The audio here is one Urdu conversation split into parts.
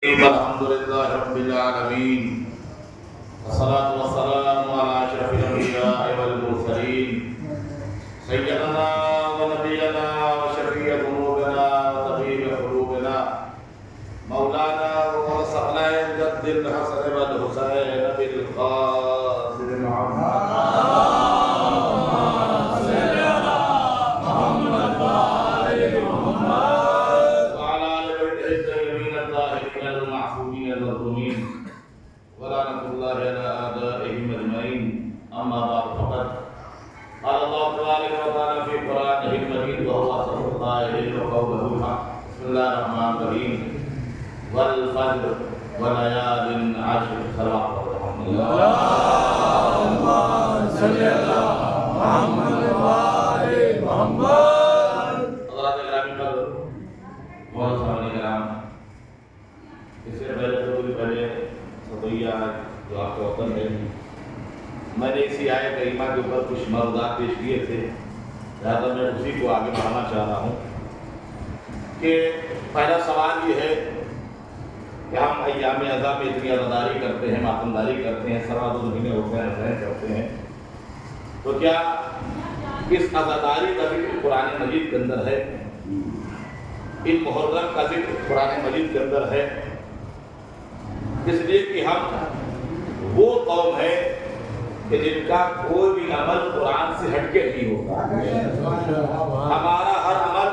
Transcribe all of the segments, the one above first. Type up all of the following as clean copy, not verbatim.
الحمد لله رب العالمين والصلاة والسلام على أشرف الأنبياء والمرسلين سيدنا ونبينا وشفيع ذنوبنا وطبيب قلوبنا مولانا وثقلين جد الحسن والحسين بالقاسم محمد ولعنة الله على أعدائهم أجمعين. أما بعد فقد قال الله تبارك وتعالى في قرآنه المجيد وهو أصدق القائلين وقوله الحق. بسم الله الرحمن الرحيم والفجر وليال عشر. صلوات الله اللهم صل على محمد وآل محمد. حضرات گرامی پر بہت سامنے کرام اس سے پہلے سطویہ جو آپ کا وطن ہے، میں نے اسی آیت کریمہ کے اوپر کچھ مروضات پیش کیے تھے، لہٰذا میں اسی کو آگے بڑھانا چاہ رہا ہوں کہ پہلا سوال یہ ہے کہ ہم ایام اعضاء میں اتنی عزاداری کرتے ہیں، ماتمداری کرتے ہیں، سرحد مہینے ہوتے ہیں، رہن کرتے ہیں، تو کیا اس عزاداری کا ذکر قرآن مجید کے اندر ہے؟ ان محرم کا ذکر قرآن مجید کے اندر ہے؟ اس لیے کہ ہم وہ قوم ہے کہ جن کا کوئی بھی عمل قرآن سے ہٹ کے نہیں ہوتا، ہمارا ہر عمل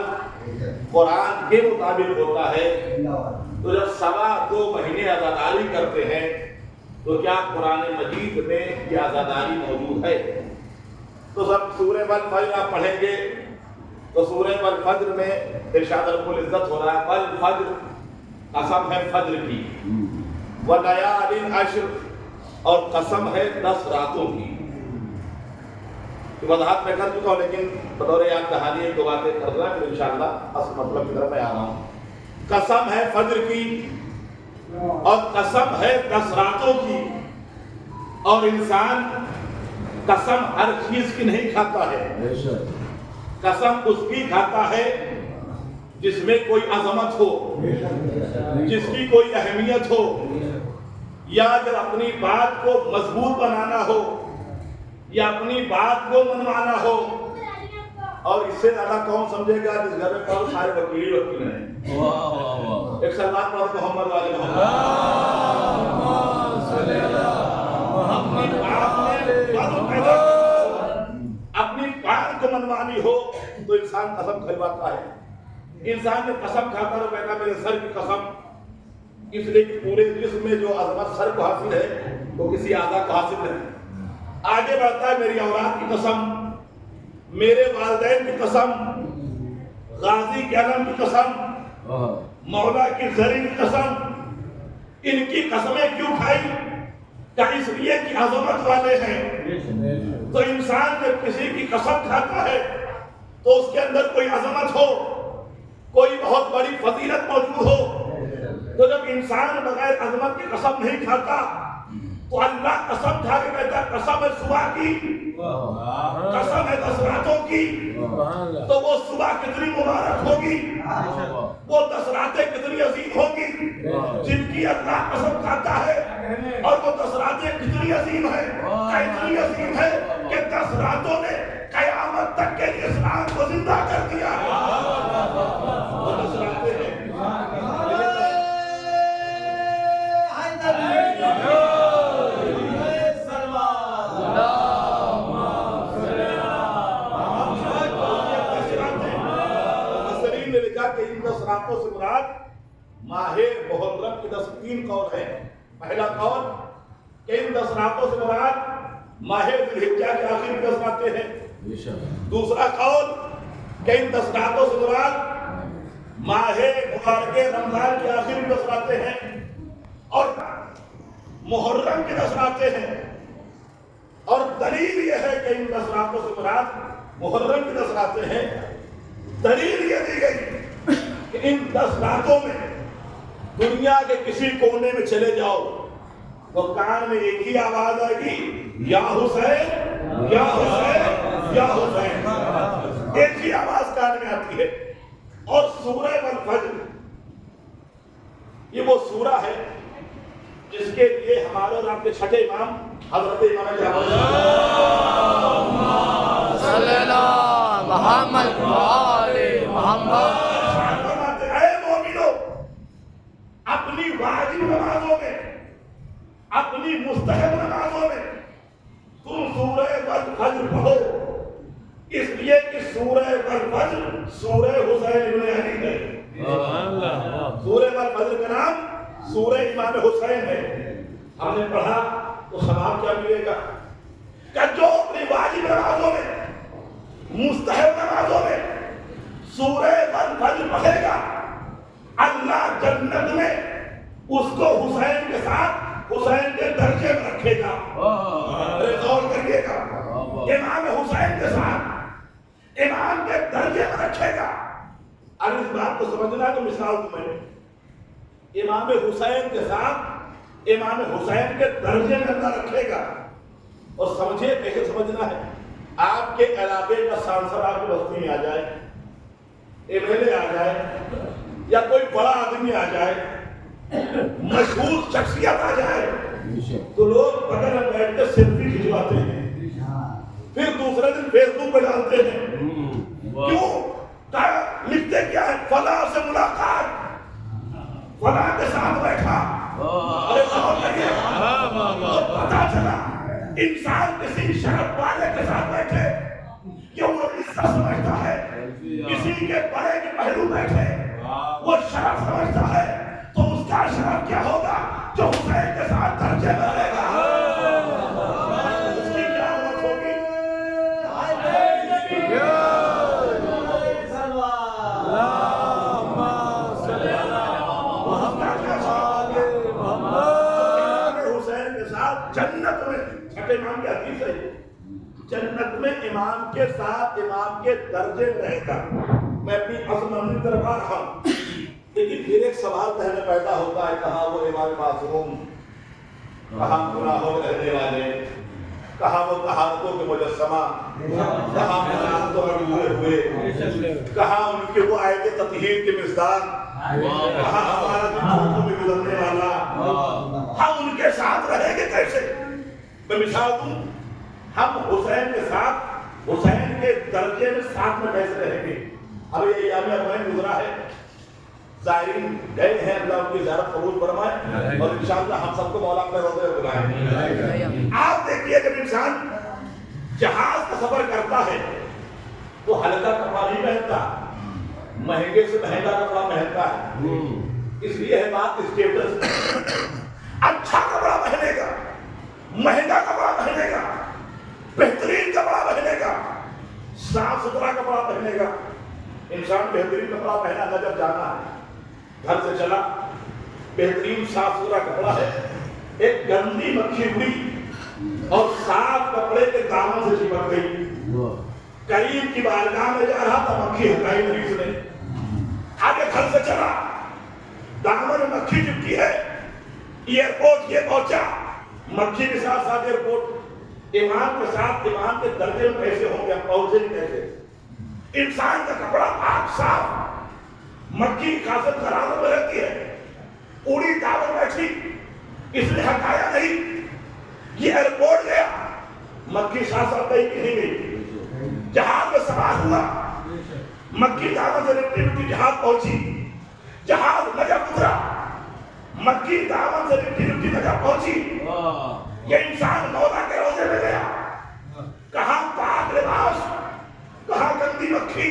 قرآن کے مطابق ہوتا ہے۔ تو جب 2.25 مہینے عزاداری کرتے ہیں تو کیا قرآن مجید میں یہ عزاداری موجود ہے؟ تو سب سورہ والفجر آپ پڑھیں گے تو سورہ والفجر میں ارشاد رب العزت ہو رہا ہے والفجر، قسم ہے فجر کی، وَلَيَالٍ عَشْرٍ، اور قسم ہے 10 راتوں کی۔ وضاحت میں کر چکا ہوں، لیکن بطور یاد دہانی ایک دو باتیں کر رہا ہے، پھر انشاءاللہ اصل مطلب کی طرف میں آ رہا ہوں۔ قسم ہے فجر کی اور قسم ہے 10 راتوں کی، اور انسان قسم ہر چیز کی نہیں کھاتا ہے، قسم اس کی کھاتا ہے جس میں کوئی عظمت ہو، جس کی کوئی اہمیت ہو، یا اگر اپنی بات کو مضبوط بنانا ہو یا اپنی بات کو منوانا ہو۔ اور اس سے زیادہ کون سمجھے گا جس گھر میں بہت سارے وکیل ہیں۔ ایک سلمان پر محمد والے محمد اپنی بات کو منوانی ہو تو انسان قسم کھلواتا ہے۔ انسان نے قسم کھاتا رو کہتا میرے سر کی قسم، اس لیے کہ پورے جسم میں جو عظمت سر کو حاصل ہے وہ کسی اعضاء کو حاصل نہیں۔ آگے بڑھتا ہے میری اولاد کی قسم، میرے والدین کی قسم، غازی کے علم کی قسم، مولا کی زری کی قسم۔ ان کی قسمیں کیوں کھائی؟ کہ اس لیے کہ عظمت والے ہیں۔ تو انسان جب کسی کی قسم کھاتا ہے تو اس کے اندر کوئی عظمت ہو، کوئی بہت بڑی فضیلت موجود ہو۔ تو جب انسان بغیر عظمت کی قسم نہیں کھاتا تو اللہ قسم کھا کے کہتا ہے قسم ہے صبح کی، قسم ہے 10 راتوں کی، تو وہ صبح کتنی مبارک ہوگی، وہ 10 راتیں کتنی عظیم ہوگی جن کی اللہ قسم کھاتا ہے۔ اور وہ 10 راتیں کتنی عظیم ہے، اتنی عظیم ہے کہ 10 راتوں نے قیامت تک کے لیے اسلام کو زندہ کر دیا۔ وہ 10 راتیں ہیں۔ کہ ان 10 راتوں سے مراد ماہ محرم کی 3 قول ہیں۔ پہلا قول کہ ان 10 راتوں سے مراد ماہ ذوالحجہ کے آخر کی 10 راتیں ہیں۔ دوسرا قول کہ ان 10 راتوں سے مراد ماہ مبارک رمضان کے آخر کی 10 راتیں ہیں اور محرم کی 10 راتیں ہیں۔ اور دلیل یہ ہے کہ ان 10 راتوں سے مراد محرم کی 10 راتیں ہیں۔ دلیل یہ دی گئی کہ ان 10 راتوں میں دنیا کے کسی کونے میں چلے جاؤ تو کان میں ایک ہی آواز آئے گی، یا حسین یا حسین یا حسین، ایک ہی آواز کان میں آتی ہے۔ اور سورہ والفجر یہ وہ سورہ ہے جس کے لیے ہمارے اور آپ کے چھٹے امام حضرت امام جعفر صلی اللہ محمد وآل محمد اے مومنو، اپنی واجب نمازوں میں، اپنی مستحب نمازوں میں تم سورہ والفجر پڑھو، اس لیے کہ سورہ والفجر سورہ حسین ابن علی ہے۔ سورہ والفجر کا نام سورہ امام حسین ہے۔ ہم نے پڑھا تو ثواب کیا ملے گا کہ جو اپنی واجب نمازوں میں، مستحب نمازوں میں سورہ والفجر پڑھے گا، اللہ جنت میں اس کو حسین کے ساتھ حسین کے درجے میں رکھے گا۔ غور کریے گا، امام حسین کے ساتھ امام کے درجے میں رکھے گا۔ اب اس بات کو سمجھنا تو مثال تمہیں، امام حسین کے ساتھ امام حسین کے درجے میں اللہ رکھے گا۔ اور سمجھے کیسے سمجھنا ہے؟ آپ کے علاقے کا سانسد آپ کی بستی میں آ جائے، ایم ایل اے آ جائے یا کوئی بڑا آدمی آ جائے، مشہور شخصیت آ جائے، تو لوگ بغل میں بیٹھ کے سیلفی کھنچواتے ہیں، پھر دوسرے دن فیس بک پہ ڈالتے ہیں۔ کیوں؟ لکھتے کیا ہے؟ فلاں سے ملاقات، فلاں کے ساتھ بیٹھا۔ ارے بہت لگے، پتا چلا انسان کسی شرف والے کے ساتھ بیٹھے کہ وہ عزت سمجھتا ہے، کسی کے بڑے کے پہلو بیٹھے وہ شرف سمجھتا ہے، تو اس کا شرف کیا ہوگا جو حسین کے ساتھ درجے میں رہے گا؟ اس کی کیا حالت ہوگی؟ حسین کے ساتھ جنت میں، چھٹے امام کی حدیث ہے، جنت میں امام کے ساتھ امام کے درجے میں رہے گا۔ میں اپنی عظمت طرف آ رہا ہوں، لیکن پھر ایک سوال ذہن میں پیدا ہوتا ہے، کہاں وہ امام معصوم، کہاں گناہوں میں رہنے والے، کہاں وہ طہارتوں کے مجسمہ، کہاں مناظروں میں ڈوبے ہوئے، کہاں ان کے وہ آیت تطہیر کے مصداق، کہاں ہمارا جھوٹوں میں گزرنے والا، ہم ان کے ساتھ رہیں گے کیسے؟ میں مثال دوں، ہم حسین کے ساتھ حسین کے درجے میں ساتھ میں کیسے رہیں گے؟ اب یہ ایام اربعین گزرا ہے، زائرین گئے ہیں، اللہ ان کی زیارت قبول فرمائے، اور انشاءاللہ ہم سب کو مولا اپنے روضے میں بلائیں۔ آپ دیکھیے جب انسان جہاز کا سفر کرتا ہے تو ہلکا کپڑا نہیں پہنتا، مہنگے سے مہنگا کپڑا پہنتا ہے، اس لیے ہے بات اسٹیٹس۔ اچھا کپڑا پہنے گا، مہنگا کپڑا پہنے گا، بہترین کپڑا پہنے گا، صاف ستھرا کپڑا پہنے گا۔ انسان بہترین کپڑا پہنا تھا جب جانا ہے، گھر سے چلا، بہترین صاف ستھرا کپڑا ہے، ایک گندی مکھی اڑی اور صاف کپڑے کے دامن سے چپک گئی، کریم کی بارگاہ میں جا رہا تھا، مکھی ہٹائی نہیں اس نے، آگے گھر سے چلا، دامن میں مکھی چپکی ہے، ایئرپورٹ یہ پہنچا، مکھی کے ساتھ ساتھ ایئرپورٹ، امام کے ساتھ امام کے درجے میں کیسے ہوں گے؟ پہنچے نہیں کیسے؟ انسان کا کپڑا پاک صاف، مکھی کی خاصت حرارت میں رہتی ہے، اڑی دامن بیٹھی، اس نے ہٹایا نہیں، یہ ایئرپورٹ گیا، مکھی ساتھ ساتھ گئی کہ نہیں گئی؟ جہاز میں سوار ہوا، مکھی دامن سے لپٹی لپٹی جہاز پہنچی، جہاز نجف اترا، مکھی دامن سے لپٹی لپٹی نجف پہنچی، یہ انسان مولا کے روضے میں گیا، کہاں پاک لباس، کہاں گندی مکھی،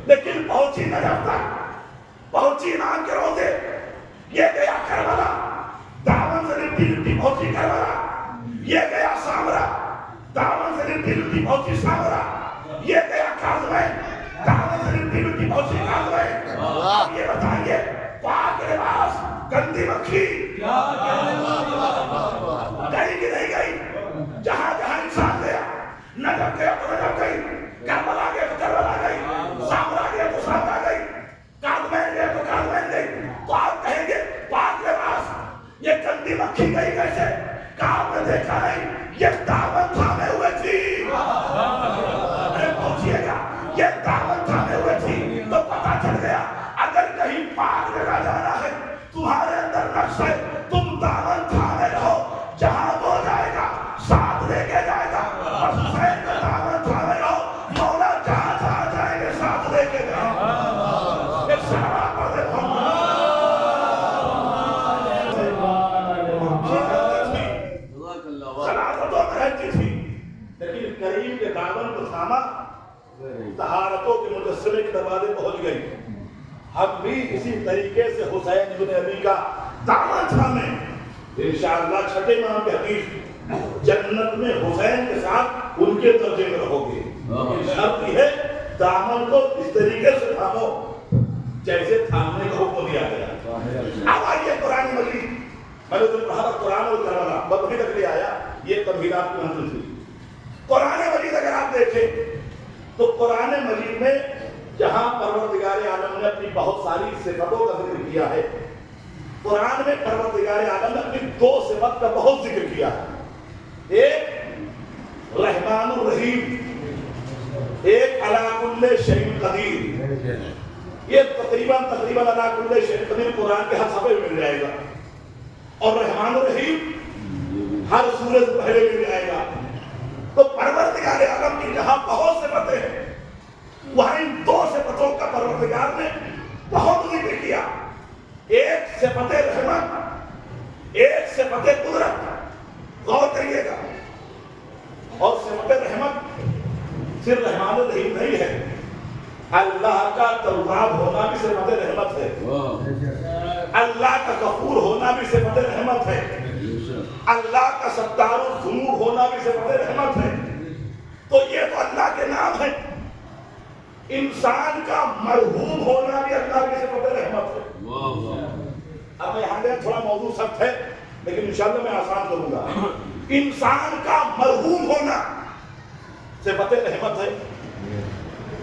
لیکن پہنچی نجف تک، پہنچی امام کے روضے، یہ گیا کربلا، دامن سے لپٹی لپٹی پہنچی کربلا، یہ گیا سامرا، دامن سے لپٹی لپٹی پہنچی سامرا، یہ گیا کاظمین، دامن سے لپٹی لپٹی پہنچی کاظمین۔ اب یہ بتائیے پاک لباس گندی مکھی گئی کہ نہیں گئی؟ جہاں جہاں انسان گیا، نجف گیا تو نجف گئی، کربلا گیا تو کربلا گئی، سامرا گیا تو سامرا گئی، کاظمین گیا تو کاظمین گئی۔ تو آپ کہیں گے پاک لباس یہ گندی مکھی گئی کیسے؟ کہاں میں دیکھا نہیں، یہ دامن تھامے ہوئے تھی، پہنچیے گا، یہ دامن تھامے ہوئے تھی، تو پتا چل گیا اگر کہیں پاک جگہ جانا ہے تمہارے نقش ہے تم دامن تھامے رہو جہاں وہ جائے گا ساتھ لے کے جائے گا بس حسین کا دامن تھامے رہو مولا جہاں جہاں جائیں گے ساتھ لے کے جائے گا ایک سارا پڑھے خلافتوں میں رہتی تھی لیکن کریم کے دامن کو تھاما طہارتوں کے مجسمے کے دروازے پہنچ گئی ہم بھی اسی طریقے سے حسین ابن علی کا دامن تھامیں انشاءاللہ چھٹے امام کے حدیث جنت میں حسین کے ساتھ ان کے درجے میں رہو گے شرط یہ ہے دامن کو اس طریقے سے تھامو جیسے تھامنے کا حکم دیا گیا اب آئیے قرآن مجید میں نے تمہیں کہا قرآن اور کربلا بس ابھی تک لے آیا یہ تمہیدات کی منزل تھی قرآن مجید اگر آپ دیکھیں تو قرآن مجید میں جہاں پروردگار عالم نے اپنی بہت ساری صفتوں کا ذکر کیا ہے قرآن میں پروردگار عالم نے اپنی دو صفت کا بہت ذکر کیا ہے ایک رحمان الرحیم ایک علی کل شیء قدیر یہ تقریباً علی کل شیء قدیر قرآن کے ہر صفحے میں مل جائے گا اور رحمان الرحیم ہر سورہ سے پہلے مل جائے گا تو پروردگار عالم کی جہاں بہت صفتیں ہیں وہاں ان دو صفتوں کا پروردگار نے بہت ذکر کیا ایک صفت رحمت ایک صفت قدرت غور کریے گا اور صفت رحمت صرف رحمان الرحیم نہیں ہے اللہ کا تواب ہونا بھی صفت رحمت ہے اللہ کا غفور ہونا بھی صفت رحمت ہے اللہ کا ستار الذنوب ہونا بھی صفت رحمت ہے تو یہ تو اللہ کے نام ہے انسان کا مرحوم ہونا بھی اللہ کی صفت رحمت ہے اب میں یہاں گیا تھوڑا موضوع سخت ہے لیکن انشاءاللہ میں آسان کروں گا انسان کا مرحوم ہونا صفت رحمت ہے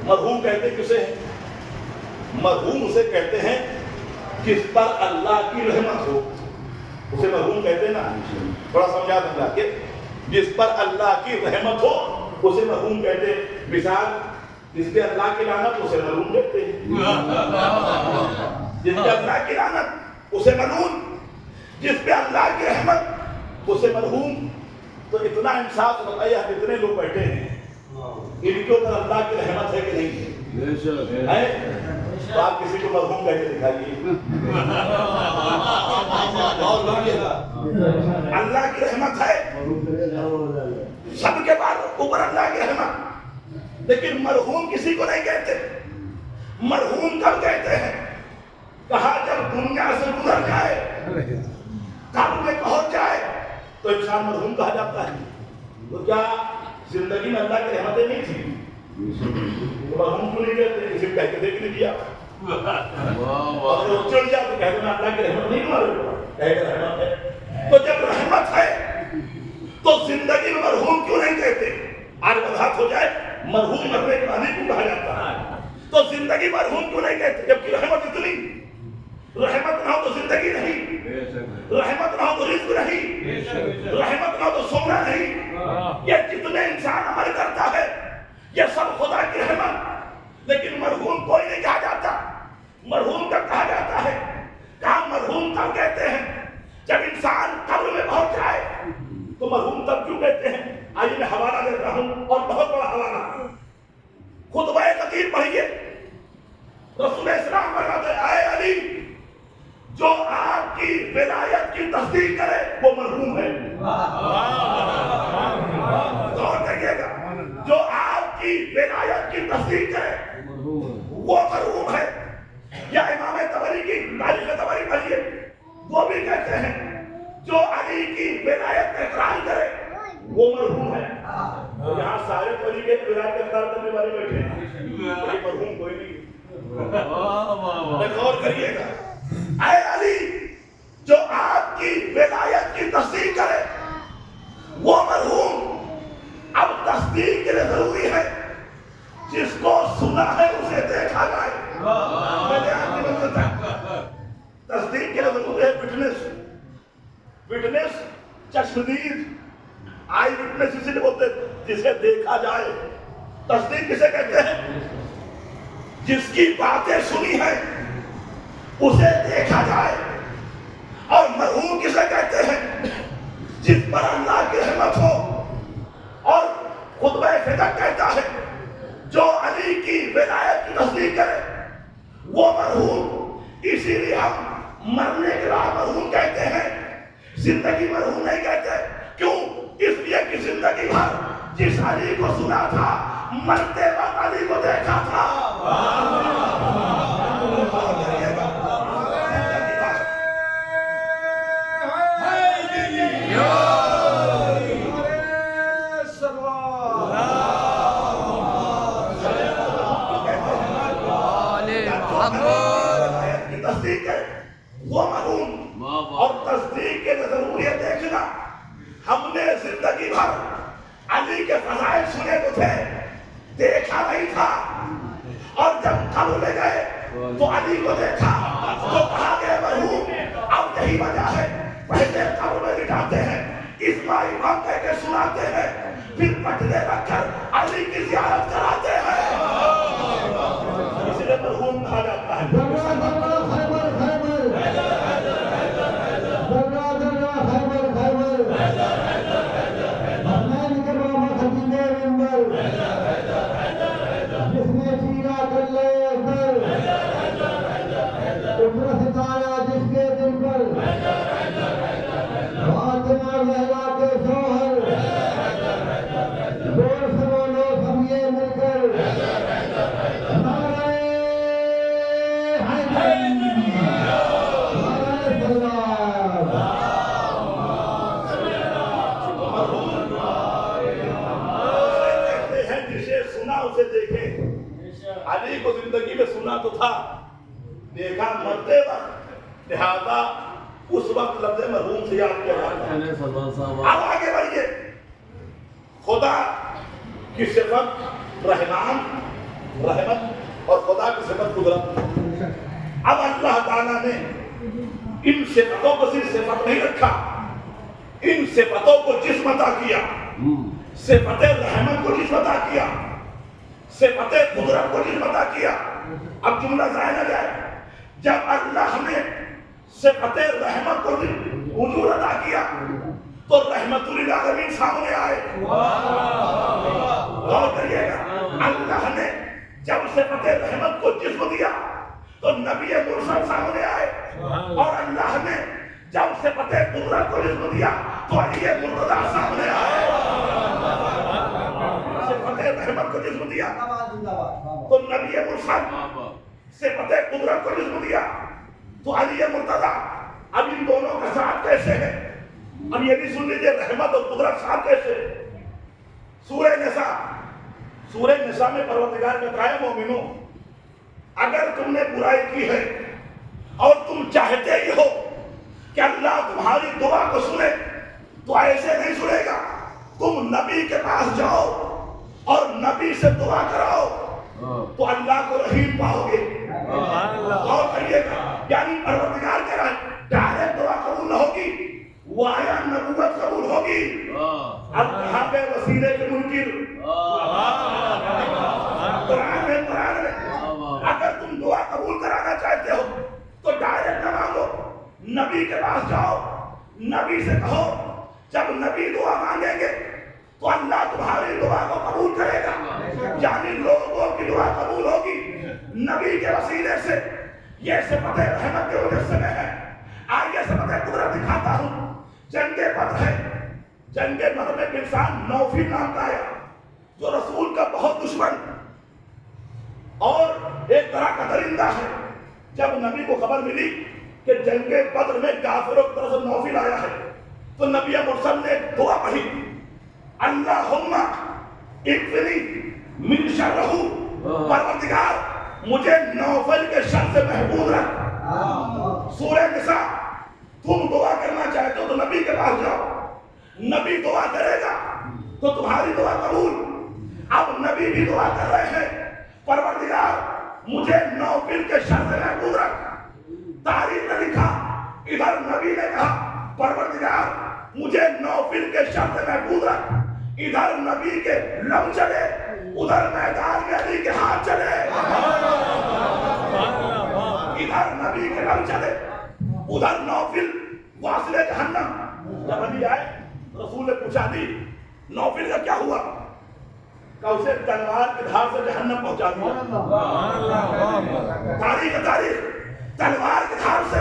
مرحوم کہتے کسے ہیں مرحوم اسے کہتے ہیں جس پر اللہ کی رحمت ہو اسے مرحوم کہتے ہیں نا تھوڑا سمجھا دوں گا کہ جس پر اللہ کی رحمت ہو اسے مرحوم کہتے ہیں مثال جس پہ اللہ کی لعنت اسے ملعون کہتے ہیں جس پہ اللہ کی لعنت اسے ملعون جس پہ اللہ کی رحمت اسے مرحوم تو اتنا انصاف بتائیے اتنے لوگ بیٹھے ہیں ان کے اوپر اللہ کی رحمت ہے کہ نہیں ہے تو آپ کسی کو مرحوم کہہ کے دکھائیے اللہ کی رحمت ہے سب کے بعد اوپر اللہ کی رحمت لیکن مرحوم کسی کو نہیں کہتے مرحوم کب کہتے ہیں کہا جب دنیا سے گزر جائے قبر میں پہنچ جائے تو انسان مرحوم کہا جاتا ہے تو کیا زندگی میں اللہ کی رحمتیں نہیں تھی مرحوم کو نہیں کہتے کسی کو کہہ کے دیکھ لیجیے اور جو چڑھ جائے تو کہتے ہیں اللہ کی رحمت نہیں ہمارے کہہ کے رحمت ہے تو جب رحمت ہے تو زندگی میں مرحوم کیوں نہیں کہتے آج وضاحت ہو جائے مرحوم مرنے کے بعد کو کہا جاتا ہے تو زندگی مرحوم کیوں نہیں کہتے جبکہ رحمت اتنی رحمت نہ ہو تو زندگی نہیں رحمت نہ ہو تو رزق نہیں رحمت نہ ہو تو سونا نہیں یہ جتنے انسان عمل کرتا ہے یہ سب خدا کی رحمت لیکن مرحوم کوئی نہیں کہا جاتا مرحوم کب کہا جاتا ہے کہاں مرحوم کب کہتے ہیں جب انسان قبر میں پہنچ جائے تو مرحوم تب کیوں کہتے ہیں آئیے میں حوالہ دیتا ہوں اور بہت بڑا حوالہ خطبہ خطیر پڑھیے رسول اسلام فرماتے ہیں اے علی جو آپ کی ولایت کی تصدیق کرے وہ مرحوم ہے غور کریے گا جو آپ کی ولایت کی تصدیق کرے وہ مرحوم ہے یا امام طبری کی تاریخ طبری پڑھیے وہ بھی کہتے ہیں جو علی کی ولایت کا اقرار کرے وہ مرحوم ہے یہاں سارے طریقے ولایت کا اقرار کرنے والے بیٹھے ہیں مرحوم کوئی نہیں غور کریے گا اے علی جو آپ کی ولایت کی تصدیق کرے وہ مرحوم اب تصدیق کے لیے ضروری ہے جس کو سنا ہے اسے دیکھا جائے تصدیق کے لیے ضروری ہے وٹنس چشمدید آئی وٹنس اسی لیے بولتے جسے دیکھا جائے تصدیق کسے کہتے ہیں جس کی باتیں سنی ہیں اسے دیکھا جائے اور مرحوم کسے کہتے ہیں؟ جس پر اللہ کی رحمت ہو. اور خطبہ فدق کہتا ہے جو علی کی ولایت کی تصدیق کرے وہ مرحوم. اسی لیے ہم مرنے کے بعد مرحوم کہتے ہیں, زندگی مرحوم نہیں کہتے. کیوں؟ اس لیے کہ زندگی بھر جس علی کو سنا تھا مرتے وقت علی کو دیکھا تھا. تصدیق ہے وہ مرحوم. اور تصدیق کے ضروری ہے دیکھنا. ہم نے زندگی بھر علی کے فضائل سنے تو تھے, دیکھا نہیں تھا. اور جب قبر میں گئے تو علی کو دیکھا تو کہا گیا مرحوم. اب یہی وجہ ہے پہلے قبر میں بٹھاتے ہیں, اسماء امام کہہ کے سناتے ہیں, پھر پٹنے رکھ کر علی کی زیارت کراتے ہیں. اس لیے مرحوم کہا جاتا ہے. علی کو زندگی میں سنا تو تھا, دیکھا مرتے وقت, لہذا اس وقت لفظ مرحوم سے یاد کیا جاتا ہے. اب آگے بڑھیے. خدا کی صفت رحمان, رحمت, اور خدا کی صفت قدرت. اب اللہ تعالیٰ نے ان صفتوں کو صرف صفت نہیں رکھا, ان صفتوں کو جسم عطا کیا. صفت رحمت کو جسم عطا کیا, صفت قدرت کو جسم عطا کیا. اب جملہ ظاہر نہ جائے, جب اللہ نے صفت رحمت کو وجود عطا کیا تو رحمت للعالمین سامنے آئے. غور کریے گا, اللہ نے جب صفت رحمت کو جسم دیا تو نبی مرسل سامنے آئے, اور اللہ نے جب صفت قدرت کو جسم دیا تو علی مرتضیٰ سامنے آئے. صفت رحمت کو جسم دیا تو نبی مرسل, صفت قدرت کو جسم دیا تو علی مرتضیٰ. اب ان دونوں کا ساتھ کیسے ہے؟ اب یہ بھی سن لیجیے, رحمت اور قدرت ساتھ کیسے؟ سورہ نساء میں پروردگار کہتا ہے مومنوں, اگر تم نے برائی کی ہے اور تم چاہتے ہی ہو کہ اللہ تمہاری دعا کو سنے تو ایسے نہیں سنے گا. تم نبی کے پاس جاؤ اور نبی سے دعا کراؤ تو اللہ کو رحیم پاؤ گے. اور کریے گا, یعنی پروردگار کہہ رہا ہے ڈائریکٹ دعا قبول نہ ہوگی, وہ آیا نبوت قبول ہوگی. اب کہاں پہ وسیلے کے منکر؟ قرآن میں اگر تم دعا قبول کرانا چاہتے ہو تو ڈائریکٹ نہ مانگو, نبی کے پاس جاؤ, نبی سے کہو. جب نبی دعا مانگیں گے تو اللہ تمہاری دعا کو قبول کرے گا, یعنی لوگوں کی دعا قبول ہوگی نبی کے وسیلے سے. یہ صفت رحمت کے مجسمے ہے. آئیے صفت قدرت دکھاتا ہوں. جنگ بدر ہے, جنگ بدر میں انسان نوفل نام کا آیا جو رسول کا بہت دشمن اور ایک طرح کا درندہ ہے. جب نبی کو خبر ملی کہ جنگ بدر میں کافروں کی طرف سے نوفل آیا ہے تو نبی مرسل نے دعا پڑھی, اللہم اکفنی من شرہ, پروردگار مجھے نوفل کے شر سے محفوظ رکھ. سورہ نساء, تم دعا کرنا چاہتے ہو تو نبی کے پاس جاؤ, نبی دعا کرے گا تو تمہاری دعا قبول. اب نبی بھی دعا کر رہے ہیں, پروردگار مجھے نوفل کے شر سے محفوظ رکھ. تاریخ نے لکھا, ادھر نبی نے کہا پروردگار مجھے نوفل کے شر سے محفوظ رکھ, ادھر نبی کے لب چلے, ادھر میدان میں علی کے ہاتھ چلے. ادھر نبی کے لب چلے, ادھر نوفل جب علی آئے رسول نے پوچھا علی نوفل کا کیا ہوا؟ کہ اسے تلوار کی دھار سے جہنم پہنچا دیا. تاریخ تلوار کی دھار سے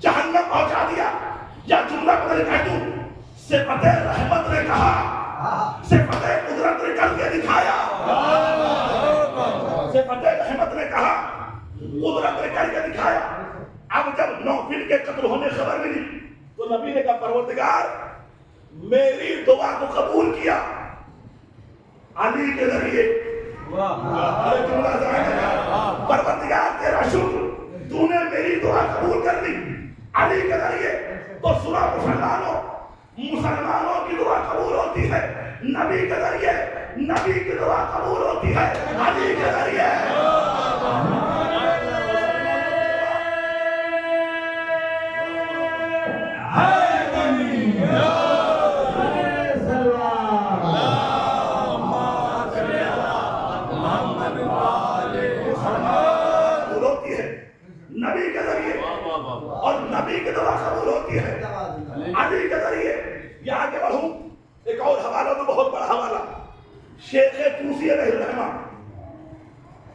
جہنم پہنچا دیا. یا جملہ کو میں کہہ دوں صفت رحمت نے کہا صفت قدرت نے کر کے دکھایا. صفت رحمت نے کہا قدرت نے کر کے دکھایا. اب جب نوفل کے قتل ہونے خبر ملی تو نبی نے کہا پروردگار میری دعا کو قبول کیا علی کے ذریعے. پروردگار تیرا شکر تو نے میری دعا قبول کر لی علی کے ذریعے. تو سنا مسلمانوں کی دعا قبول ہوتی ہے نبی کے ذریعے. نبی کی دعا قبول ہوتی ہے علی کے ذریعے. نبی کے ذریعے اور نبی کی دعا قبول ہوتی ہے علی کے ذریعے. یہ آگے بڑھوں ایک اور حوالہ تو بہت بڑا حوالہ. شیخ طوسی علیہ الرحمہ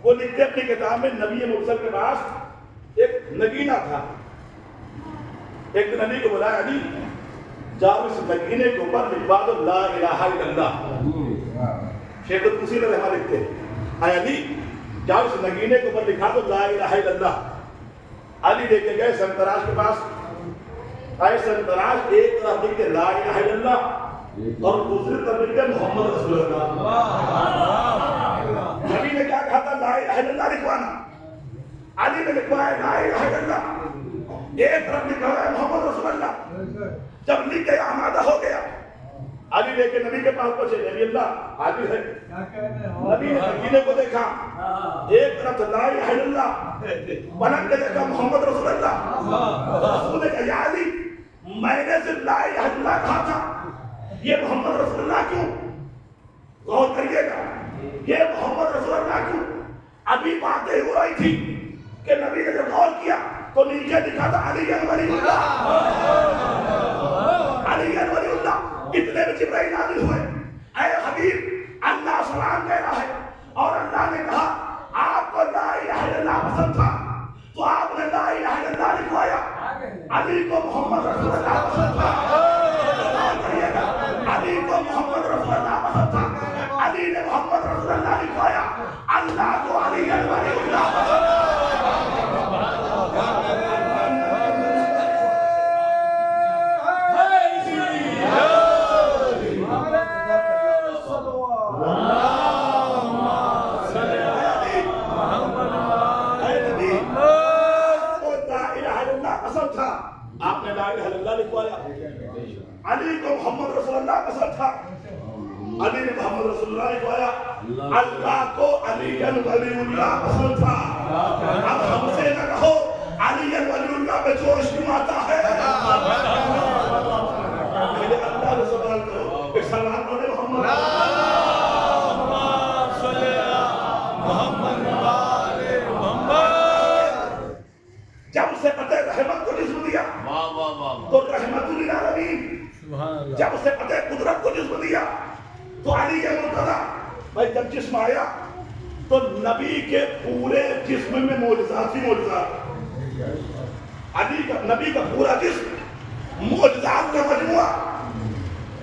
وہ لکھتے اپنی کتاب میں نبی مرسل کے پاس ایک نگینہ تھا. ایک دن نبی کو بلایا علی جاؤ اس نگینے کے اوپر لکھوا دو لا الہ الا اللہ. شیخ طوسی علیہ الرحمہ لکھتے اے علی جاؤ اس نگینے کے اوپر لکھا دو لا الہ الا اللہ. علی لے کے گئے سنتراش کے پاس. اے سنتراش ایک طرف لکھتے لا الہ الا اللہ اور دوسری طرف لکھتے محمد رسول اللہ. نبی نے کیا کہا تھا لا الہ الا اللہ لکھوانا. علی نے لکھوایا لا الہ الا اللہ ایک طرف لکھا ہے محمد رسول اللہ. جب لکھ گیا آمادہ ہو گیا علی لے کے نبی کے پاس پہنچے. نبی اللہ عادل ہے. نبی نے نگینے کو دیکھا ایک طرف لا الہ الا اللہ پلٹ کے دیکھا محمد رسول اللہ. رسول نے کہا یا علی میں نے صرف لا الہ الا اللہ کہا تھا یہ محمد رسول اللہ کیوں؟ غور کریے گا یہ محمد رسول اللہ کیوں؟ ابھی باتیں ہو رہی تھی کہ نبی نے جب غور کیا تو نیچے لکھا تھا علی ولی اللہ. علی ولی اللہ. اتنے میں جبرائیل نازل ہوئے. اے حبیب اللہ سلام کہہ رہا ہے اور اللہ نے کہا آپ کو لا الہ الا اللہ پسند تھا تو آپ نے لا الہ الا اللہ لکھوایا. علی کو محمد رسول اللہ پسند تھا. علی کو محمد رسول اللہ پسند تھا. علی نے محمد رسول اللہ لکھوایا. اللہ کو علی ولی اللہ پسند تھا. آپ نے لا الہ الا اللہ لکھوایا. علی کو محمد رسول اللہ پسند تھا. علی نے محمد رسول اللہ لکھوایا. اللہ کو علی ولی اللہ پسند تھا. اب ہم سے نہ کہو علی ولی اللہ پہ جوش کیوں آتا ہے. اللہ نے سوال کرو کہ سلام علیہ محمد جب سے پتہ رحمت کو جسم دیا تو رحمت للعالمین. جب سے پتہ قدرت کو جسم دیا تو علی مرتضیٰ. بھائی جب جسم آیا تو نبی کے پورے جسم میں معجزات ہی معجزات. علی کا نبی کا پورا جسم معجزات کا مجموعہ.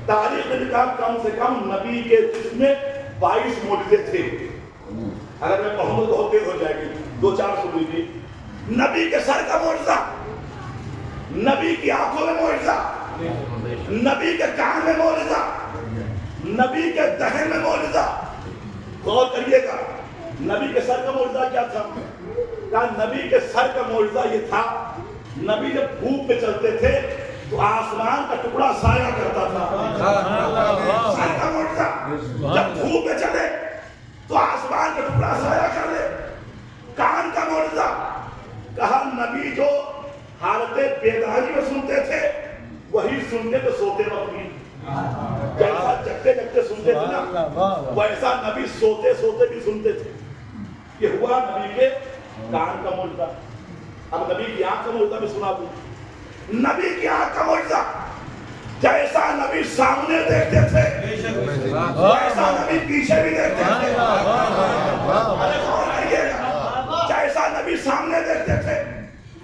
تاریخ میں لکھا کم سے کم نبی کے جسم میں 22 معجزے تھے. اگر میں کہوں تو بہت دیر ہو جائے گی 2-4 سن لیجیے. نبی کے سر کا معجزہ, نبی کی آنکھوں میں معجزہ, نبی کے کان میں معجزہ, نبی کے دہن میں معجزہ. غور کریے گا نبی کے سر کا معجزہ کیا تھا؟ کہا نبی کے سر کا معجزہ یہ تھا نبی جب دھوپ پہ چلتے تھے تو آسمان کا ٹکڑا سایہ کرتا تھا. سر کا معجزہ جب دھوپ پہ چلے تو آسمان کا ٹکڑا سایہ کر لے. کان کا معجزہ کہا نبی جو حالت بیداری میں سنتے تھے وہی سنتے تو سوتے وقت بھی. جیسا جگتے جگتے سنتے تھے نا ویسا نبی سوتے سوتے بھی سنتے تھے. یہ ہوا نبی کے کان کا معجزہ. اب نبی کی آنکھ کا معجزہ میں سنا دوں. نبی کی آنکھ کا معجزہ جیسا نبی سامنے دیکھتے تھے ویسا نبی پیچھے بھی دیکھتے تھے. جیسا نبی سامنے دیکھتے تھے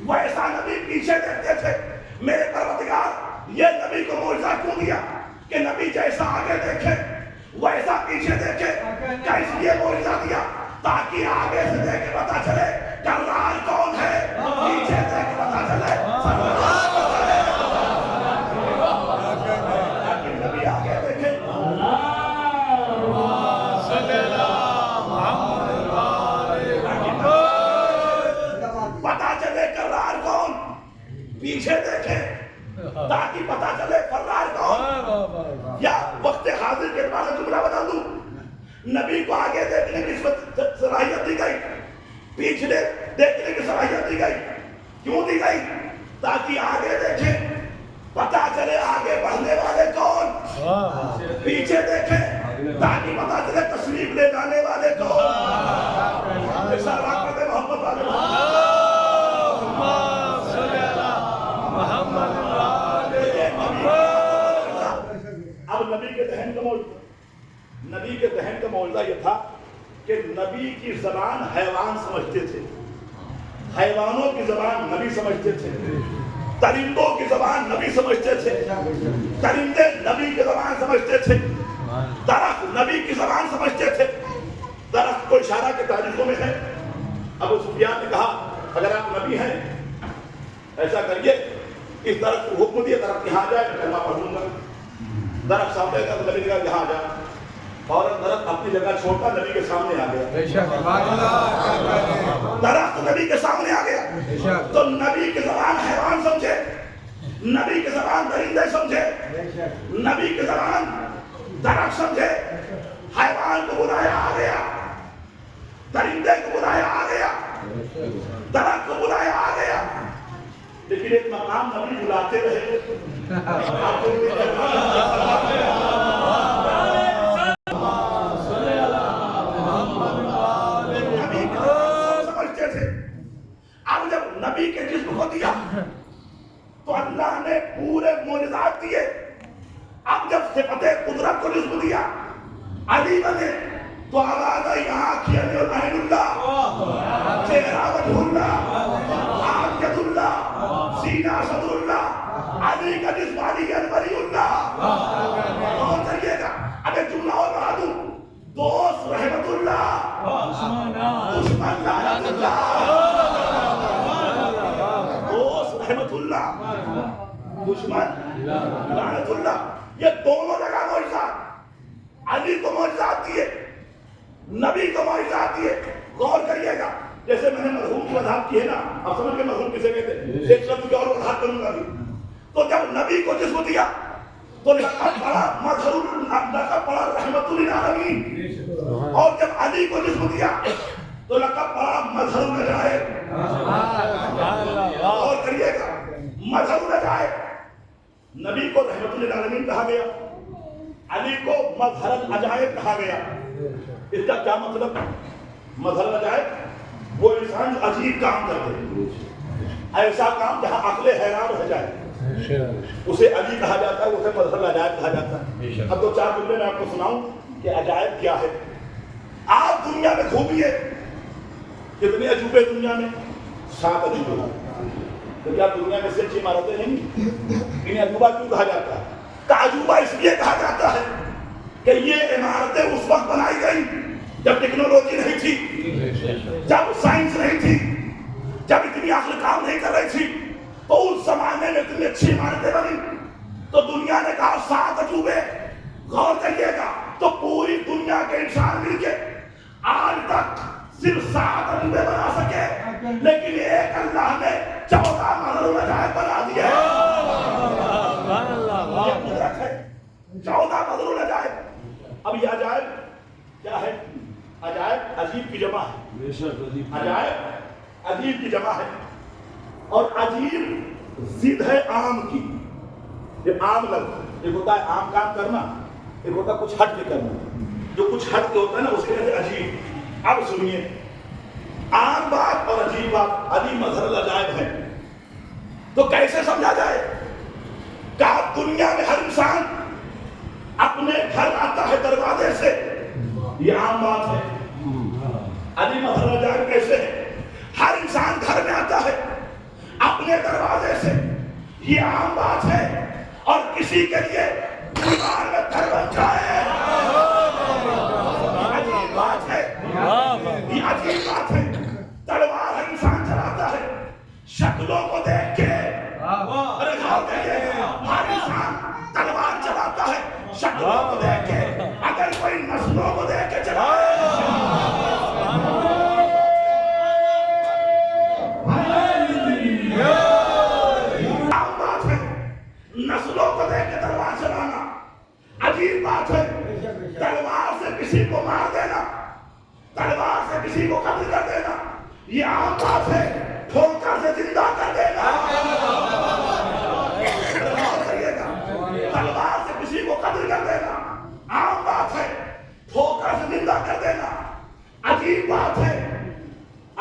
ویسا نبی پیچھے دیکھتے تھے. میرے پروردگار یہ نبی کو معجزہ کیوں دیا کہ نبی جیسا آگے دیکھے ویسا پیچھے دیکھے؟ کیا اس لیے معجزہ دیا تاکہ آگے سے دیکھ کے پتا چلے کرار کون ہے, پیچھے دیکھ کے پتا چلے نبی آگے دیکھے. پتا چلے کرار کون, پیچھے دیکھے تاکہ پتا چلے فرار کون. یا وقت حاضر کے بعد جملہ بتا دوں, نبی کو آگے دیکھنے کی صلاحیت دی گئی, پیچھے دیکھنے کی صلاحیت دی گئی. کیوں دی گئی؟ تاکہ آگے دیکھے پتا چلے آگے بڑھنے والے کون, پیچھے دیکھے تاکہ پتا چلے تشریف لے جانے والے کون. محمد اب نبی کے ذہن کا معجزہ یہ تھا کہ نبی کی زبان حیوان سمجھتے تھے, حیوانوں کی زبان نبی سمجھتے تھے, درندوں کی زبان نبی سمجھتے تھے, درندے نبی کی زبان سمجھتے تھے, درخت نبی کی زبان سمجھتے تھے. درخت کو اشارہ کے تاریخوں میں ہے. ابو سفیان نے کہا اگر آپ نبی ہیں ایسا کریے, اس درخت کو حکم دیے درخت یہاں جائے میں کلمہ پڑھ لوں گا. درخت سامنے گا تو نبی نے کہا یہاں جا, اور درخت اپنی جگہ چھوڑتا نبی کے سامنے آ گیا. درخت نبی کے سامنے آ گیا تو نبی کی زبان حیوان سمجھے, نبی کی زبان درندے سمجھے, نبی کی زبان درخت سمجھے. حیوان کو بلایا آ گیا, درندے کو بلایا آ گیا, درخت کو بلایا آ گیا. لیکن ایک مقام نبی بلاتے رہے. سمجھتے تھے. اب جب نبی کے جسم کو دیا تو اللہ نے پورے معجزات دیے. اب جب صفت قدرت کو جسم دیا, علی بنے تو آواز آئی آنکھ عین اللہ, چہرہ وجہ اللہ, عافیت اللہ, سینہ صدر اللہ, علی کا جسم علی ولی اللہ. اور کریے گا اب ایک جملہ اور بڑھا دوں, دوست رحمت اللہ, دشمن لعنت اللہ. دوست رحمت اللہ, دشمن لعنت اللہ. یہ دونوں جگہ معجزات, علی کو معجزات دیے, نبی کو معجزات دیے. غور کریے گا جیسے میں نے مرحوم کی وضاحت کی ہے نا, اب سمجھ کے مرحوم کسے کہتے ہیں, ایک لفظ کی اور وضاحت کروں گا. تو جب نبی کو جسم دیا تو لقب پڑا لقب پڑا رحمت للعالمین, اور جب علی کو جسم دیا تو لقب پڑا مظہر العجائب. اور کریے گا مظہر العجائب. نبی کو رحمت للعالمین کہا گیا, علی کو مظہر العجائب کہا گیا. اس کا کیا مطلب؟ مظہر العجائب وہ انسان جو عجیب کام کرتے, ایسا کام جہاں عقل حیران ہو جائے, اسے علی کہا جاتا ہے, اسے مظہر العجائب کہا جاتا ہے. اب دو چار جملے میں آپ کو سناؤں کہ عجائب کیا ہے. آپ دنیا میں گھومیے, کتنے عجوبے دنیا میں, 7 عجوبے. تو کیا دنیا میں سے اچھی عمارتیں نہیں؟ انہیں عجوبہ کیوں کہا جاتا ہے؟ تعجبہ اس لیے کہا جاتا ہے کہ یہ عمارتیں اس وقت بنائی گئی جب ٹیکنالوجی نہیں تھی, جب سائنس نہیں تھی, جب اتنی عقل کام نہیں کر رہی تھی. تو اس زمانے میں اتنی اچھی عمارتیں بنی تو دنیا نے کہا 7 عجوبے. غور کریے گا تو پوری دنیا کے انسان مل کے آج تک صرف 7 عجوبے بنا سکے, لیکن ایک اللہ نے 14 مظہر العجائب بنا دیے. 14 مظہر العجائب. اب یہ عجائب کیا ہے؟ عجائب عجیب کی جمع ہے. عجائب عجیب کی جمع ہے, اور عجیب ضد ہے عام کی. یہ عام لفظ, ایک ہوتا ہے عام کام کرنا, ایک ہوتا ہے کچھ ہٹ کے کرنا. جو کچھ ہٹ کے ہوتا ہے نا اس کے کہتے ہیں عجیب. اب سنیے, عام بات اور عجیب بات. علی مظہر العجائب ہے تو کیسے سمجھا جائے؟ کہا اب دنیا میں ہر انسان اپنے گھر آتا ہے دروازے سے، یہ عام بات ہے۔ علی مظہر جان کیسے ہے؟ ہر انسان گھر میں آتا ہے اپنے دروازے سے، یہ عام بات ہے۔ اور کسی کے لیے دیوار میں گھر بن جائے، عجیب بات ہے، یہ عجیب بات ہے۔ تلوار ہر انسان چلاتا ہے شکلوں کو دیکھ کے، ارے غور کریے، ہر انسان تلوار چلاتا ہے شکلوں کو دیکھ کے، اگر کوئی نسلوں کو دیکھ کے چلائے نسلوں کو دیکھ کے تلوار چلانا عجیب بات ہے۔ تلوار سے کسی کو مار دینا، تلوار سے کسی کو قتل کر دینا، یہ عام بات ہے۔ ٹھوکر سے زندہ کر دینا، تلوار سے کسی کو قتل کر دینا عام بات ہے، ٹھوکر سے زندہ کر دینا عجیب بات ہے۔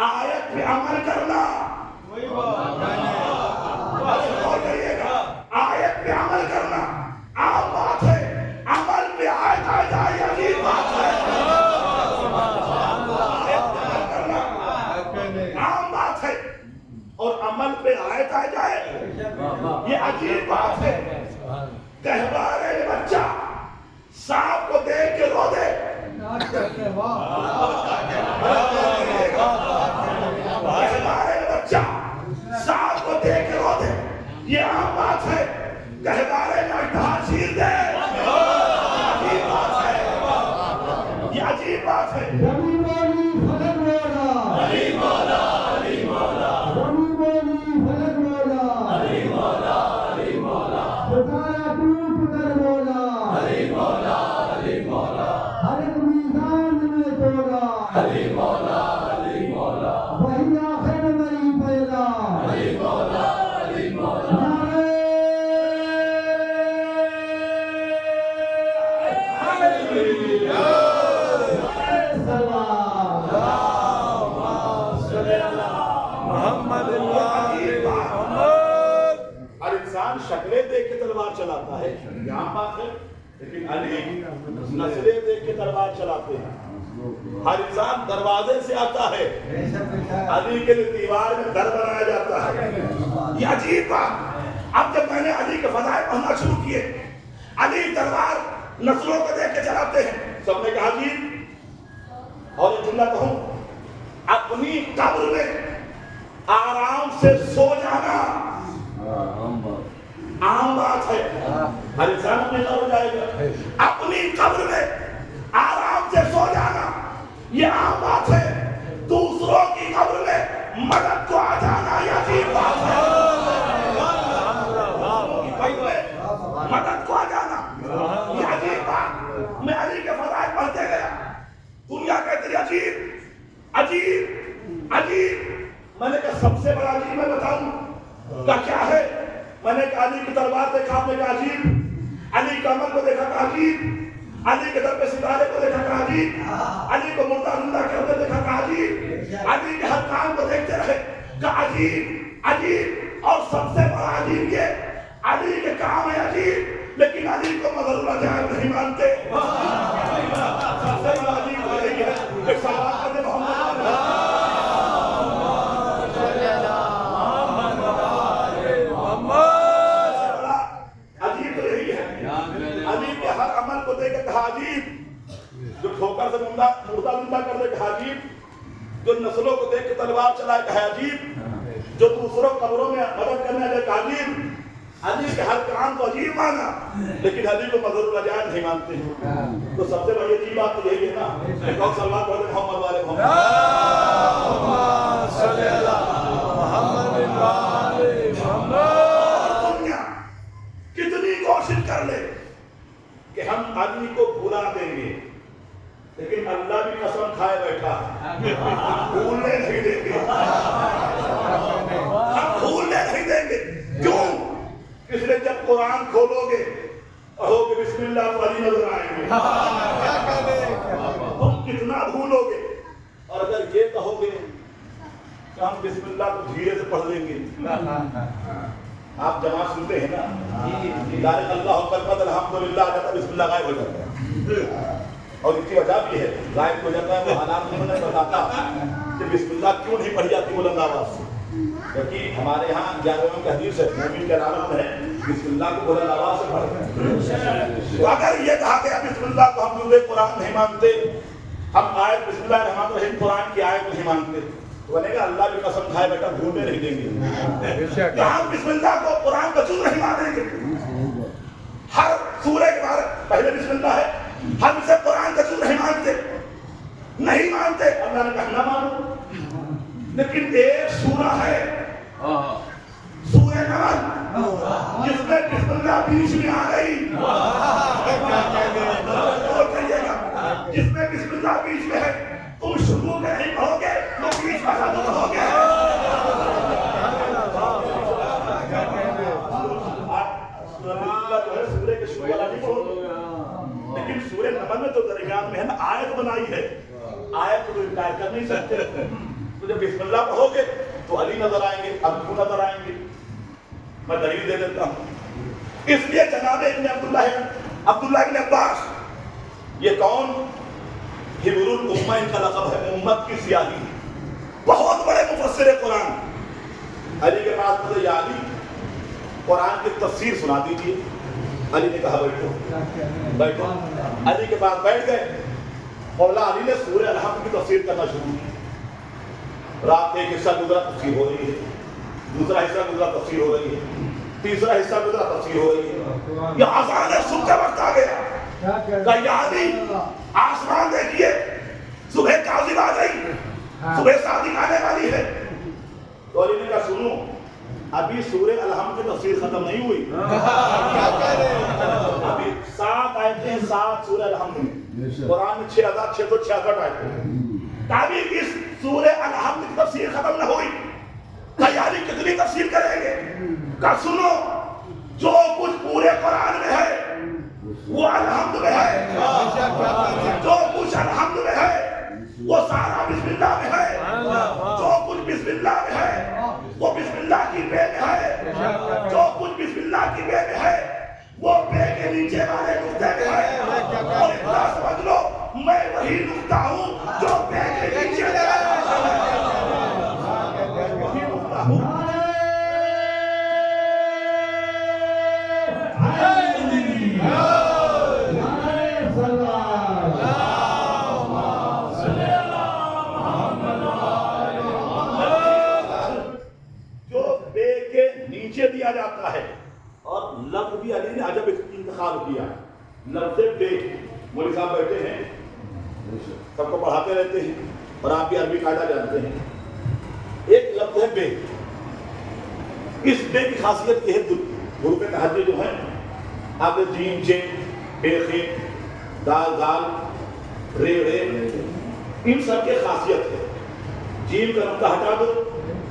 آیت پہ عمل کرنا، آیت پہ عمل کرنا عام بات ہے، عمل پہ آیت آ جائے عجیب بات ہے۔ آیت پہ عمل کرنا عام بات ہے، اور عمل پہ آیت آ جائے یہ عجیب بات ہے۔ کہوارے بچہ سانپ کو دیکھ کے رو دے، کہوارے بچہ سانپ کو دیکھ کے رو دے، یہ عام بات ہے۔ کہوارے میں اٹھا چیر دے، عجیب بات ہے، یہ عجیب بات ہے۔ ہر انسان شکلیں دیکھ کے تلوار چلاتا ہے، یہاں بات ہے، لیکن علی نسلیں دیکھ کے تلوار چلاتے ہیں۔ ہر انسان دروازے سے آتا ہے، علی کے لیے دیوار میں در بنایا جاتا ہے، یہ عجیب بات۔ اب جب میں نے علی کے فضائل پڑھنا شروع کیے، علی تلوار نسلوں کو دیکھ کے چلاتے ہیں، سب نے کہا جی، اور یہ جملہ کہوں، اپنی قبر میں آرام سے سو جانا عام بات ہے۔ ہر انسان اپنی قبر جائے گا، اپنی قبر میں آرام سے سو جانا یہ عام بات ہے۔ دوسروں کی قبر میں مدد کو آ جانا یہ عجیب بات ہے، مدد کو آ جانا یہ عجیب بات۔ میں علی کے فضائل پڑھتے گیا، دنیا کہتی عجیب عجیب عجیب۔ میں نے کہا سب سے بڑا عجیب میں بتاؤں کا کیا ہے؟ میں نے کہا علی کی تلوار دیکھا، آپ نے کہا عجیب، علی کا عمل کو دیکھا کہا عجیب، علی کے در پہ ستارے کو دیکھا کہا عجیب، علی کو مردہ زندہ کرتے دیکھا کہا عجیب، علی کے ہر کام کو دیکھتے رہے کہا عجیب عجیب۔ اور سب سے بڑا عجیب یہ علی کے کام ہے عجیب، لیکن علی کو مظہر اللہ جان نہیں مانتے۔ سب سے بڑا عجیب یہی ہے۔ ایک سوال کرتے محمد جو ٹھوکر سے مردہ زندہ کر دے کہا عجیب، جو نسلوں کو دیکھ کے تلوار چلائے کہا عجیب، جو دوسروں قبروں میں مدد کرنے آئے کہا عجیب۔ علی کے ہر کام کو عجیب مانا، لیکن علی کو مظہر اللہ جان نہیں مانتے ہیں۔ تو سب سے بڑی عجیب بات تو یہی ہے نا، ایک اور سلوات پڑھ دے محمد والے محمد صلی اللہ محمد محمد۔ دنیا کتنی کوشش کر لے کہ ہم علی کو بھلا دیں گے، لیکن اللہ بھی قسم کھائے بیٹھا بھولنے نہیں دیں گے، ہم بھولنے نہیں دیں گے۔ کیوں؟ اس لیے جب قرآن کھولو گے کہو گے بسم اللہ تو علی نظر آئیں گے، تم کتنا بھولو گے۔ اور اگر یہ کہو گے کہ ہم بسم اللہ کو دھیرے سے پڑھ لیں گے، آپ جماعت سنتے ہیں نا، ذالک اللہ اکبر الحمدللہ جاتا بسم اللہ غائب ہو جاتا ہے. اور اس کی وجہ بھی ہے غائب ہو جاتا ہے. وہ حالات میں نے بتاتا کہ بسم اللہ کیوں نہیں پڑھی جاتی بلند آواز سے, کیونکہ ہمارے یہاں 11ویں کی حدیث ہے مومن کی علامت ہے بسم اللہ کو بلند آواز سے پڑھتے ہیں. تو اگر یہ کہا گیا بسم اللہ کو ہم جملے قرآن نہیں مانتے, ہم آیت بسم اللہ الرحمن الرحیم قرآن کی آیت نہیں مانتے, تو بنے گا اللہ کی قسم کھائے بیٹا ڈھونڈنے نہیں دیں گے. کہ ہم بسم اللہ کو قرآن کا جز نہیں مانیں گے. ہر سورہ کے بارے پہلے بسم اللہ ہے, ہم اسے قرآن کا جز نہیں مانتے, نہیں مانتے. اللہ نے کہا نہ مانو. لیکن ایک سورہ ہے سورہ نمل جس میں بسم اللہ بیچ میں آ گئی. جس میں بسم اللہ بیچ میں ہے, تم شروع میں نہیں پڑھو گے تو بیچ میں ختم ہو گے. سورہ کے شروع والا نہیں پڑھو گے, لیکن سورہ نمل میں تو درمیان میں ہے نا آیت بنائی ہے, آیت کو انکار کر نہیں سکتے. تو جب بسم اللہ پڑھو گے تو علی نظر آئیں گے, ابو نظر آئیں گے. میں دلیل دے دیتا ہوں. اس لیے جناب ابن عبداللہ ابن عباس, یہ کون حبر الامہ ان کا لقب ہے, امت کی سیاہی, بہت بڑے مفسر قرآن. علی کے پاس پوچھا یا علی قرآن کی تفسیر سنا دیجیے. علی نے کہا بیٹھو بیٹھو. علی کے پاس بیٹھ گئے. مولا علی نے سورہ الحمد کی تفسیر کرنا شروع کی. رات ایک حصہ گزرا تفسیر ہو رہی ہے, دوسرا حصہ گزرا تفسیر ہو رہی ہے, تیسرا حصہ گزرا تفسیر ہو رہی ہے. یہ آسان ہے, صبح کا وقت آ گیا. کہ یا علی آسمان دیکھیے, صبح کاذب آ گئی, صبح صادق آنے والی ہے. تو علی نے کہا سنو, ابھی سورہ الحمد کی تفسیر ختم نہیں ہوئی. ابھی 7 آیتیں ہیں, 7 سورہ الحمد میں. قرآن میں 6666 آیتیں. ابھی اس سورہ الحمد کی تفسیر ختم نہ ہوئی. یعنی کتنی تفسیر کریں گے؟ کہ سنو, جو کچھ پورے قرآن میں ہے وہ الحمد میں ہے, جو کچھ الحمد میں ہے وہ سارا بسم اللہ میں ہے, جو کچھ بسم اللہ میں ہے وہ بسم اللہ کی بے میں ہے, جو کچھ بسم اللہ کی بے میں ہے وہ بے کے نیچے والے نقطے میں ہے. اور اتنا سمجھ لو میں وہی نقطہ ہوں جو بے کے نیچے ہے. دیا جاتا ہے. اور لفظ بھی علی نے عجب انتخاب کیا. لفظ بے, مولوی صاحب بیٹھے ہیں, سب کو پڑھاتے رہتے ہیں اور آپ بھی عربی قاعدہ جانتے ہیں. ایک لفظ ہے بے. اس بے کی خاصیت یہ ہے, حروف تہجی جو ہیں آپ نے جیم جیم بے خے دال دال رے رے, ان سب کی خاصیت ہے. جیم کا نقطہ ہٹا دو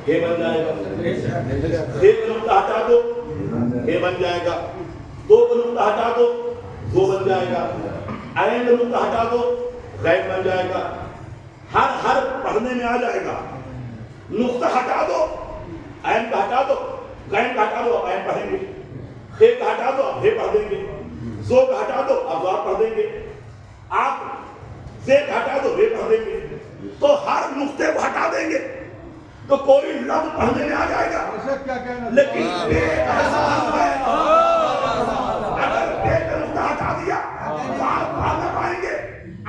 یہ بن جائے گا, ایک نقطہ ہٹا دو یہ بن جائے گا, 2 نقطہ ہٹا دو 2 بن جائے گا, عین نقطہ ہٹا دو غین بن جائے گا. ہر پڑھنے میں آ جائے گا. نقطہ ہٹا دو, عین کا ہٹا دو, غین کا ہٹا دو, اب عین پڑھیں گے. خے کا ہٹا دو, اب ہے پڑھ دیں گے. زو کا ہٹا دو, اب زار پڑھ دیں گے. آپ زے کا ہٹا دو, ہے پڑھ دیں گے. تو ہر نقطے کو ہٹا دیں گے تو کوئی لفظ پڑھنے میں آ جائے گا. لیکن بے ایسا ہے, اگر بے کا نقطہ ہٹا دیا تو آپ پڑھ نہ پائیں گے.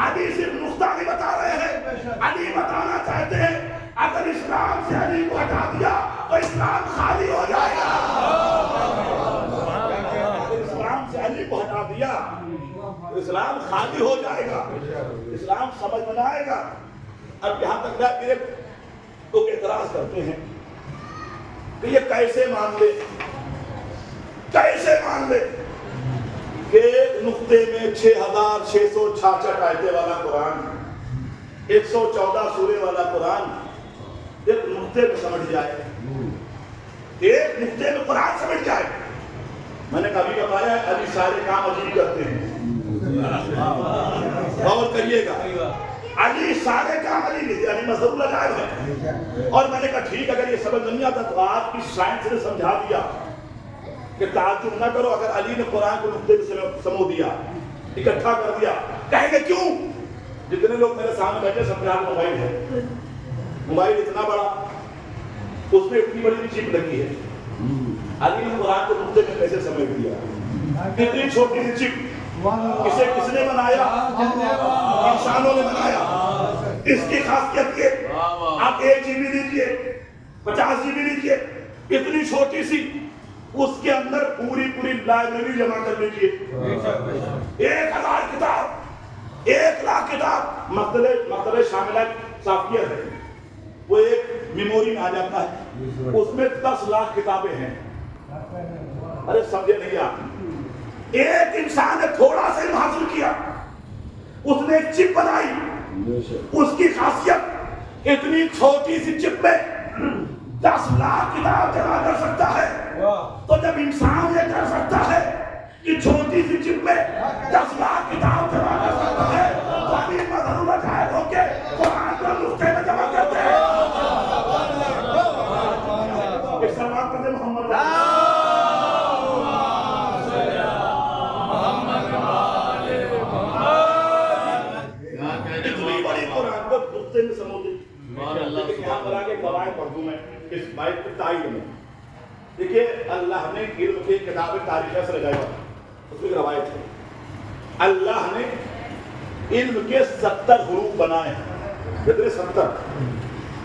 علی صرف نقطہ نہیں بتا رہے ہیں, علی بتانا چاہتے ہیں اگر اسلام سے علی کو ہٹا دیا تو اسلام خالی ہو جائے گا. اگر اسلام سے علی کو ہٹا دیا تو اسلام خالی ہو جائے گا, اسلام سمجھ میں نہ آئے گا. اب یہاں تک جا کے تو اعتراض کرتے ہیں کہ یہ کیسے مان لے کہ ایک نقطے میں 6666 آیتیں والا قرآن, 114 سورے والا قرآن ایک نقطے میں سمجھ جائے, ایک نقطے میں قرآن سمجھ جائے. میں نے کبھی بتایا ہے ابھی سارے کام عجیب کرتے ہیں, غور کریے گا. علی سارے کام علی یعنی مذہب لگائے ہے. اور میں نے کہا ٹھیک اگر یہ سمجھ نہیں آتا تو آپ کی سائنس نے سمجھا دیا کہ تعجب نہ کرو اگر علی نے قرآن کو نقطے سے سمو دیا، اکٹھا کر دیا، کہیں گے کیوں؟ جتنے لوگ میرے سامنے بیٹھے سب کے ہاتھ موبائل ہے، موبائل اتنا بڑا، اس میں اتنی بڑی چپ لگی ہے، علی نے قرآن کو نقطے میں کیسے سمیٹ دیا؟ اتنی چھوٹی سی چپ، اسے کس نے بنایا؟ انسانوں نے بنایا۔ اس کی خاصیت یہ، آپ 1 GB لیجئے، 50 GB لیجئے، اتنی چھوٹی سی، اس کے اندر پوری لائبریری جمع کر لیجئے، 1000 کتاب، 1,00,000 کتاب، مکتبہ شاملہ صافیہ ہے، وہ ایک میموری میں آ جاتا ہے، اس میں 10,00,000 کتابیں ہیں۔ ارے سمجھے نہیں آپ، ایک انسان نے تھوڑا سا علم حاصل کیا، اس نے ایک چپ بنائی، اس کی خاصیت اتنی چھوٹی سی چپ میں 10,00,000 کتاب جمع کر سکتا ہے۔ تو جب انسان یہ کر سکتا ہے کہ چھوٹی سی چپ میں 10,00,000 کتاب جمع کر سکتا ہے، تو ابھی مدن بجائے ہو کے قرآن کو نقطے میں جمع کرتے ہیں۔ اس سلام کرتے محمد اتنی بڑی قرآن کو نقطے میں سمو دی۔ لیکن یہاں پر آگے گواہ پڑھ دوں میں اس بات کی تائید میں۔ دیکھیے اللہ نے علم کی کتاب تاریخ سے لگایا، اس میں روایت ہے اللہ نے علم کے 70 حروف بنائے ہیں، کتنے؟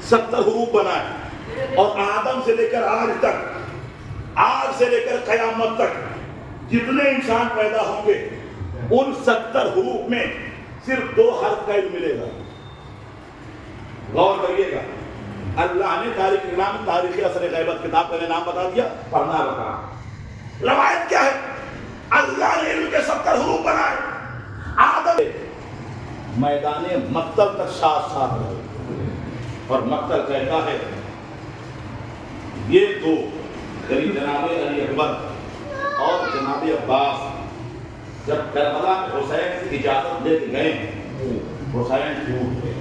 70 حروف بنائے، اور آدم سے لے کر آج تک، آج سے لے کر قیامت تک جتنے انسان پیدا ہوں گے ان 70 حروف میں صرف 2 حرف کا علم ملے گا۔ غور کریے گا، اللہ نے تاریخ اثر غیبت کتاب کا نام بتا دیا، پڑھنا رکھا۔ روایت کیا ہے؟ اللہ نے علم کے 70 حروف بنائے، آدم میدان مقتل تک ساتھ رہے، اور مقتل کہتا ہے یہ 2 یعنی جناب علی اکبر اور جناب عباس جب کربلا میں حسین کی اجازت لے کے گئے، حسین ٹوٹ گئے،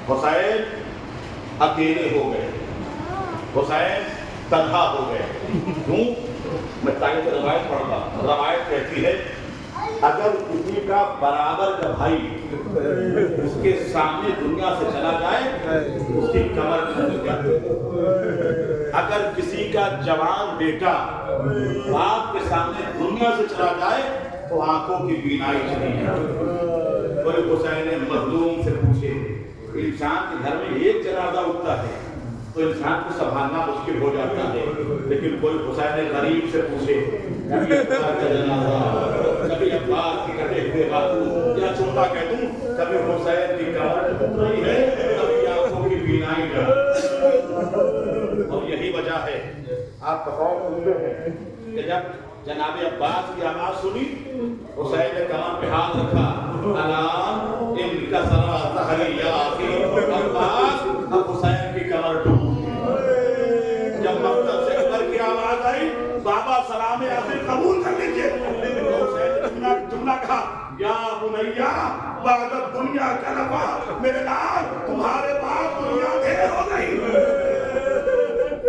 حسین اکیلے ہو گئے، حسین تنہا ہو گئے۔ کیوں؟ میں تاریخ روایت پڑھتا، روایت کہتی ہے اگر کسی کا برابر کا بھائی اس کے سامنے دنیا سے چلا جائے اس کی کمر کھل جاتی، اگر کسی کا جوان بیٹا باپ کے سامنے دنیا سے چلا جائے تو آنکھوں کی بینائی چلی جاتی۔ کوئی حسین مظلوم سے پوچھے، انسان کے گھر میں ایک جنازہ اٹھتا ہے تو انسان کو سنبھالنا مشکل ہو جاتا ہے، لیکن کوئی حسین غریب سے پوچھے، کبھی اکبر کا جنازہ، کبھی عباس کی کٹے ہوئے باتوں یا چھوٹا کہہ دوں، کبھی حسین کی کمر ٹوٹ رہی ہے، کبھی آنکھوں کی بینائی جاتی۔ اور یہی وجہ ہے، آپ تصور سنتے ہیں کہ جب جناب عباس کی آواز سنی، حسین نے کمر پہ ہاتھ رکھا، الان ان کا سرا سہری یا آخری عباس، اب حسین کی کمر ٹوٹ گئی۔ جب مقتل سے اکبر کی آواز آئی، بابا سلام آخر قبول کر لیجئے، حسین نے جملہ کہا، یا بنیا بعد دنیا کا لفا، میرے لال تمہارے بعد دنیا ڈھیر ہو گئی۔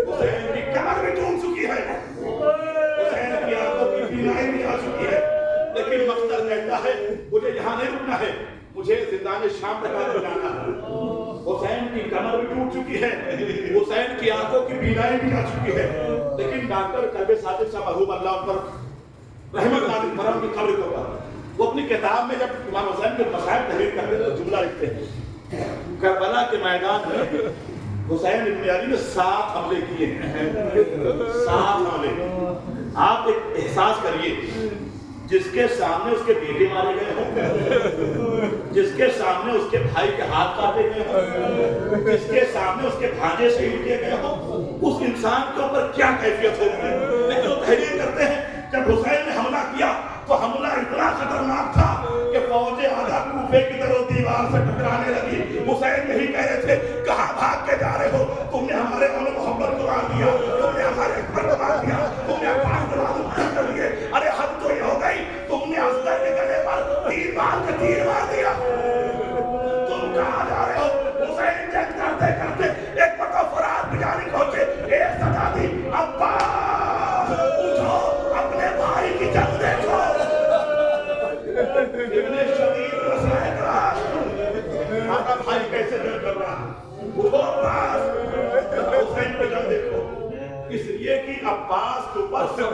حسین کی کمر بھی ٹوٹ چکی ہے، حسین کی آنکھوں کی بینائی بھی آ چکی ہے، لیکن مقتل کہتا ہے مجھے یہاں نہیں رکنا ہے، مجھے زندان شام تک جانا ہے۔ حسین کی کمر بھی ٹوٹ چکی ہے، حسین کی آنکھوں کی بینائی بھی آ چکی ہے، لیکن ڈاکٹر کلب صادق صاحب مرحوم اللہ ان پر رحمت نازل فرما کی قبر کے اوپر وہ اپنی کتاب میں جب امام حسین کے مسائل تحریر کرتے ہیں تو جملہ لکھتے ہیں، کربلا کے میدان میں حسین ابن علی نے 7 حملے کیے ہیں، 7 حملے۔ آپ ایک احساس کریے، جس کے سامنے اس کے بیٹے مارے گئے ہوں، جس کے سامنے اس کے بھائی کے ہاتھ کاٹے گئے ہوں، جس کے سامنے اس کے بھانجے شہید کیے گئے ہوں، اس انسان کے اوپر کیا کیفیت ہوگی؟ لیکن وہ تحریر کرتے ہیں جب حسین نے حملہ کیا تو حملہ اتنا خطرناک تھا کہ فوجیں آدھا کوفے کی طرف دیوار سے ٹکرانے لگی۔ حسین یہی کہہ رہے تھے، کہاں بھاگ کے جا رہے ہو؟ تم نے ہمارے امن محبت کو مار دیا، تم نے ہمارے اکبر کو مار دیا، تم نے عباس کو مار کر دیے۔ ارے حد تو یہ ہو گئی، تم نے اصغر کے گلے پر تیر مار دیا۔ تم کہاں جا رہے ہو؟ حسین جنگ کرتے کرتے ایک مرتبہ فرات کی جانب پہنچے، ایک صدا دی، عباس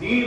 3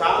7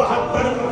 72